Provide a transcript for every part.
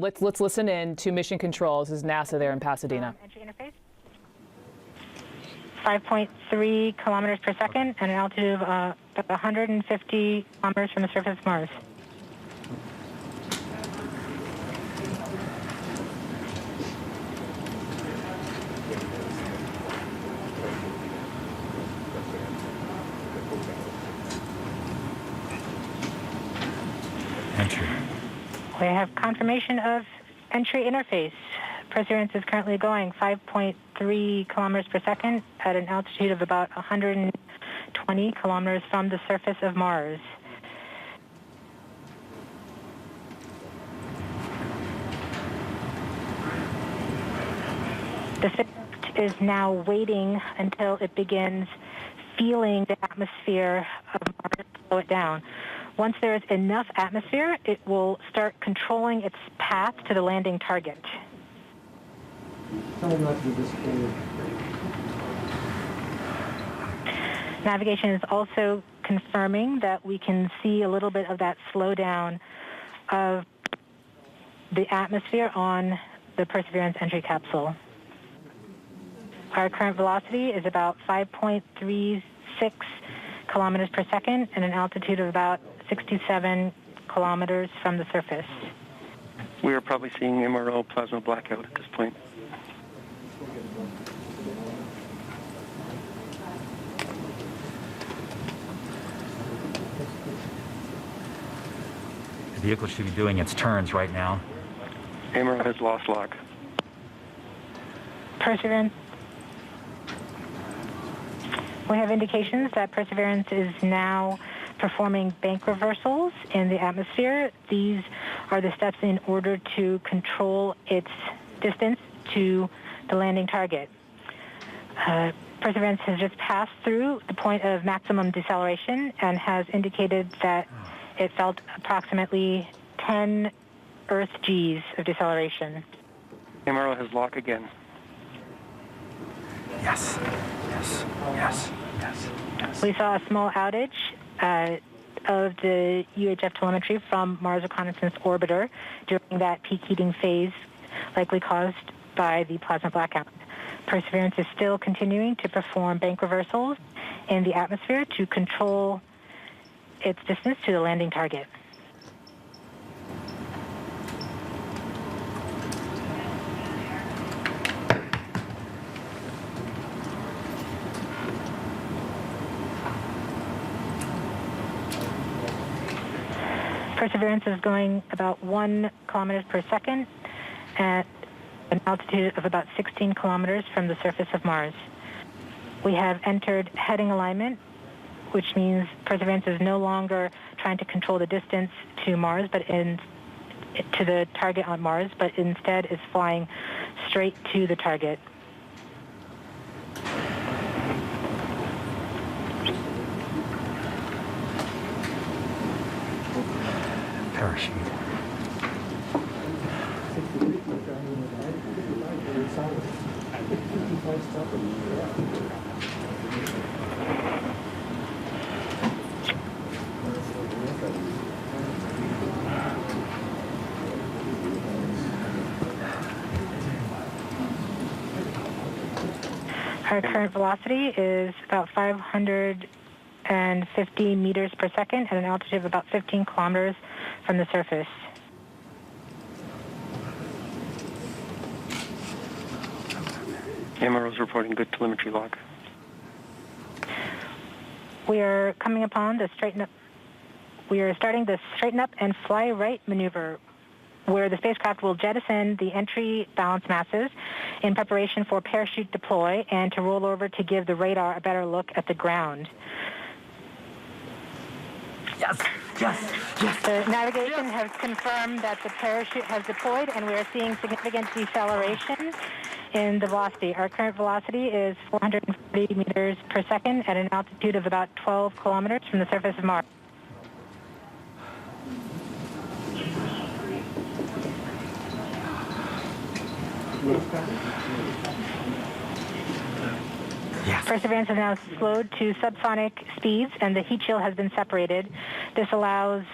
Let's listen in to Mission Control. This is NASA there in Pasadena. Entry interface. 5.3 kilometers per second and an altitude of about 150 kilometers from the surface of Mars. Entry. We have confirmation of entry interface. Perseverance is currently going 5.3 kilometers per second at an altitude of about 120 kilometers from the surface of Mars. The spacecraft is now waiting until it begins feeling the atmosphere of Mars slow it down. Once there is enough atmosphere, it will start controlling its path to the landing target. Navigation is also confirming that we can see a little bit of that slowdown of the atmosphere on the Perseverance entry capsule. Our current velocity is about 5.36 kilometers per second and an altitude of about 67 kilometers from the surface. We are probably seeing MRO plasma blackout at this point. The vehicle should be doing its turns right now. MRO has lost lock. Perseverance. We have indications that Perseverance is now performing bank reversals in the atmosphere. These are the steps in order to control its distance to the landing target. Perseverance has just passed through the point of maximum deceleration and has indicated that it felt approximately 10 Earth Gs of deceleration. MRO has lock again. Yes, yes, yes, yes, yes. We saw a small outage of the UHF telemetry from Mars Reconnaissance Orbiter during that peak heating phase, likely caused by the plasma blackout. Perseverance is still continuing to perform bank reversals in the atmosphere to control its distance to the landing target. Perseverance is going about 1 kilometers per second at an altitude of about 16 kilometers from the surface of Mars. We have entered heading alignment, which means Perseverance is no longer trying to control the distance to Mars, to the target on Mars, but instead is flying straight to the target. Parachute. Our current velocity is about 550 meters per second at an altitude of about 15 kilometers from the surface. MRO is reporting good telemetry log. We are coming upon the straighten up. We are starting the straighten up and fly right maneuver, where the spacecraft will jettison the entry balance masses in preparation for parachute deploy and to roll over to give the radar a better look at the ground. Yes, yes, yes. The navigation has confirmed that the parachute has deployed, and we are seeing significant deceleration in the velocity. Our current velocity is 440 meters per second at an altitude of about 12 kilometers from the surface of Mars. Yes. Perseverance has now slowed to subsonic speeds, and the heat shield has been separated. This allows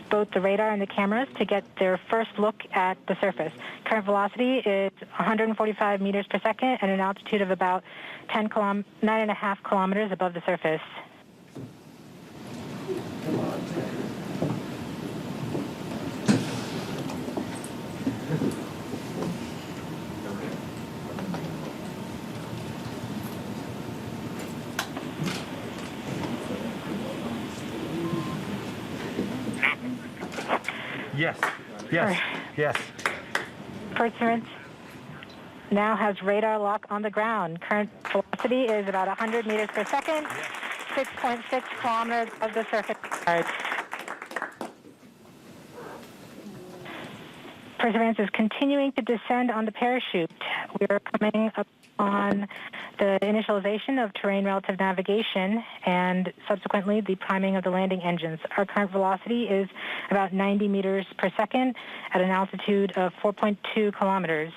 both the radar and the cameras to get their first look at the surface. Current velocity is 145 meters per second at an altitude of about 9.5 kilometers above the surface. Yes, yes, yes. Perseverance now has radar lock on the ground. Current velocity is about 100 meters per second, 6.6 kilometers of the surface. Perseverance is continuing to descend on the parachute. We are coming up on the initialization of terrain relative navigation and subsequently the priming of the landing engines. Our current velocity is about 90 meters per second at an altitude of 4.2 kilometers.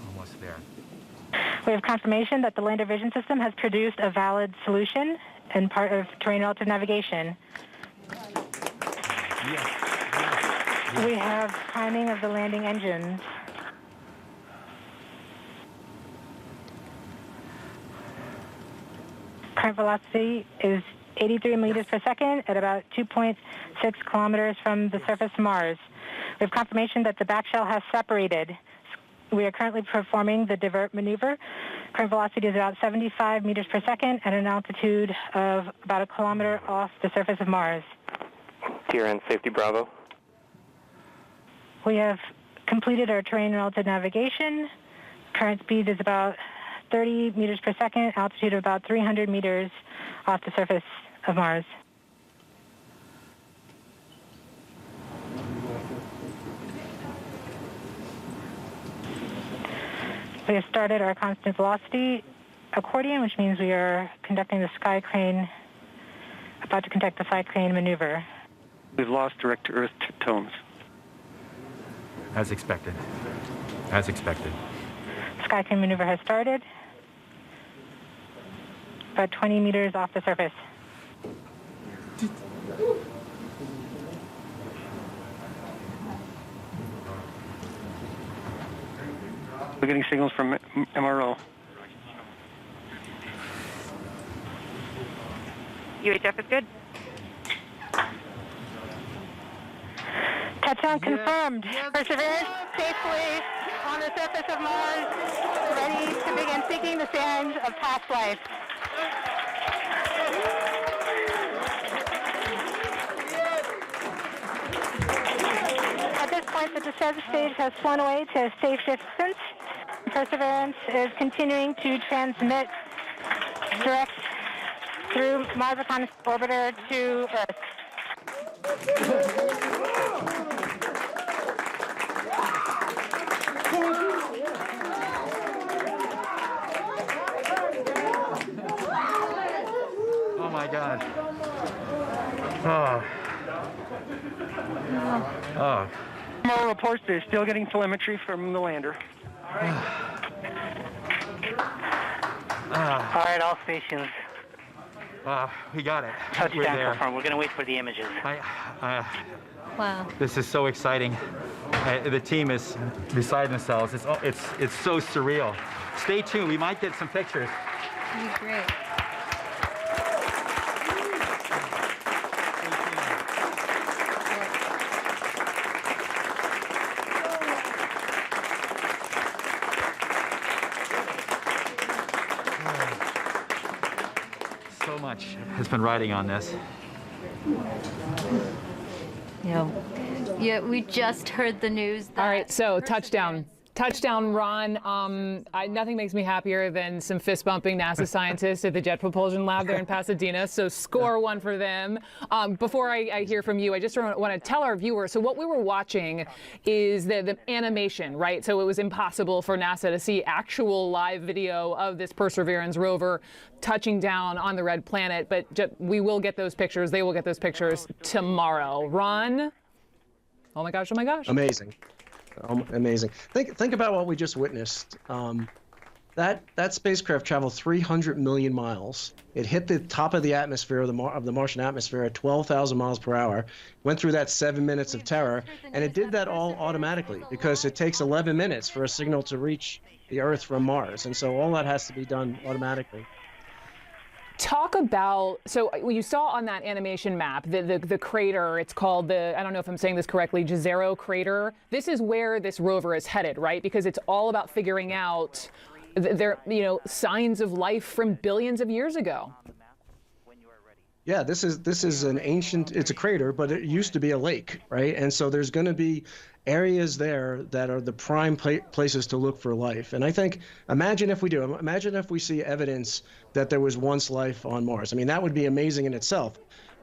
Almost there. We have confirmation that the lander vision system has produced a valid solution and part of terrain relative navigation. Yes. We have priming of the landing engines. Current velocity is 83 meters per second at about 2.6 kilometers from the surface of Mars. We have confirmation that the back shell has separated. We are currently performing the divert maneuver. Current velocity is about 75 meters per second at an altitude of about a kilometer off the surface of Mars. TRN Safety Bravo. We have completed our terrain relative navigation. Current speed is about 30 meters per second, altitude of about 300 meters off the surface of Mars. We have started our constant velocity accordion, which means we are conducting the sky crane, about to conduct the sky crane maneuver. We've lost direct to Earth tones. As expected. As expected. Sky crane maneuver has started, about 20 meters off the surface. We're getting signals from MRO. UHF is good. Touchdown confirmed. Perseverance safely on the surface of Mars, ready to begin seeking the signs of past life. At this point, the descent stage has flown away to a safe distance. Perseverance is continuing to transmit direct through Mars Reconnaissance Orbiter to Earth. Oh my God. Oh. Oh. MRO reports they're still getting telemetry from the lander. All right, all stations. We got it. We're Touchdown there. confirmed. We're going to wait for the images. Wow. This is so exciting. The team is beside themselves. It's so surreal. Stay tuned. We might get some pictures. That'd be great. So much has been riding on this. Yeah, we just heard the news that All right, so touchdown. Touchdown, Ron. Nothing makes me happier than some fist-bumping NASA scientists at the Jet Propulsion Lab there in Pasadena, so score one for them. Before I hear from you, I just want to tell our viewers, so what we were watching is the animation, right? So it was impossible for NASA to see actual live video of this Perseverance rover touching down on the red planet, but we will get those pictures. They will get those pictures tomorrow. Ron? Oh my gosh, oh my gosh. Amazing. Amazing. Think about what we just witnessed. That spacecraft traveled 300 million miles. It hit the top of the atmosphere of the Martian atmosphere at 12,000 miles per hour, went through that 7 minutes of terror, and it did that all automatically because it takes 11 minutes for a signal to reach the Earth from Mars. And so all that has to be done automatically. Talk about, so you saw on that animation map, the crater, it's called I don't know if I'm saying this correctly, Jezero crater. This is where this rover is headed, right? Because it's all about figuring out signs of life from billions of years ago. Yeah, this is an ancient, it's a crater, but it used to be a lake, right? And so there's going to be areas there that are the prime places to look for life. And I think, imagine if we see evidence that there was once life on Mars. I mean, that would be amazing in itself.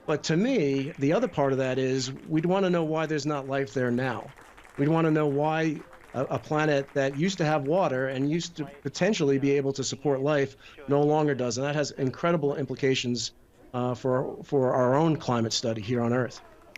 But to me, the other part of that is we'd want to know why there's not life there now. We'd want to know why a planet that used to have water and used to potentially be able to support life no longer does. And that has incredible implications for our own climate study here on Earth.